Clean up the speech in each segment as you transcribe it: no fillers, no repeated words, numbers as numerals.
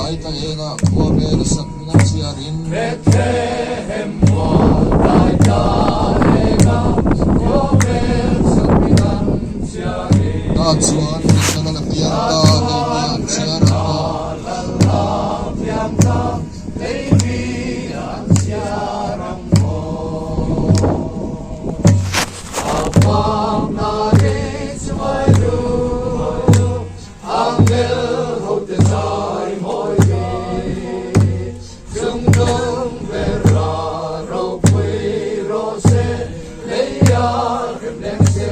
mai ta enga kuamel sakna chiarin Bethlehem dai ta enga kuamel sakna chiarin ta chuan misala pian ta le chiaran ta levi an chiaran mo apam na re chmai lu angel hote sai moi chung dong vera ro pui ro se leia rem se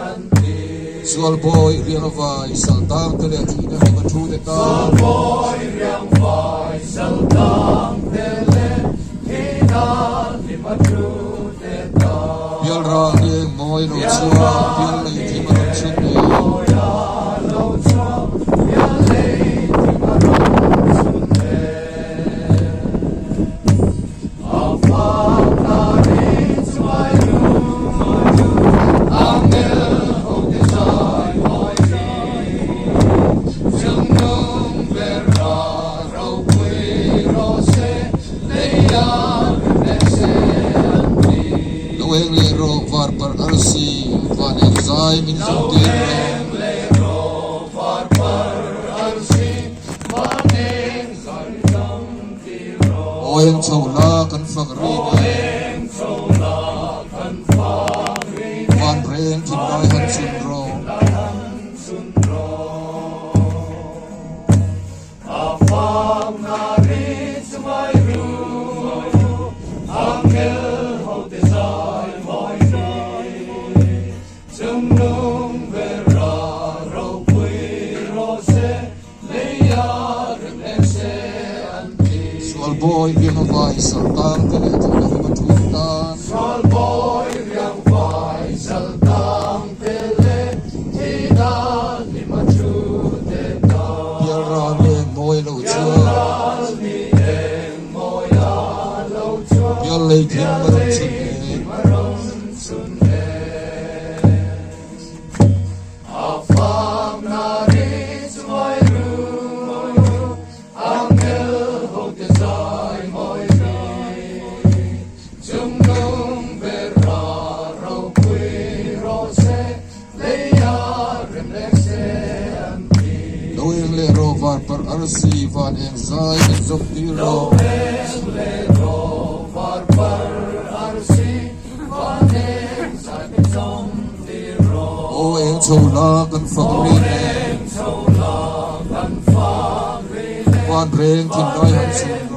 anti sual boy rianova isaltang tele tina ma thu de ta boy riang vai saltang tele tina ni ma thu de ta pial ra ye moi lo chua pial le thi ma chun ne ya lo cha ya le ti ma ro sun de afa na ri chwai lu angel ho de sai moi chung nong vera ro pui ro se le ya le se anti lo eng le ro var par arsi van en zai min zum de le ro var par arsi manen sai dam ti ro o eng chola kan fak ri ne eng chola kan fa ri van reng tin dai han chun ro sun ro afam na ri chmai ru angel ho te sai moi chung nung vera ro pui ro se leia rem se anti sual boy rianova isaltang tele tina ma thu ta Sol boy riang vai saltang tele tina ni ma chu te ta pial ra ye moi lo chua ni en moya lo chua pial le thi ma chun ne maron sun ne afam na ri chmai ru angel ho te sai moi chung nung vera ro pui ro se leia rem le se anti lo eng le ro var par arsi van en zai min zum de ro le ro var par arsi vanen sai som ti ro o eng chola kan fak ri ne chola kan fa ri van reng tin dai han chun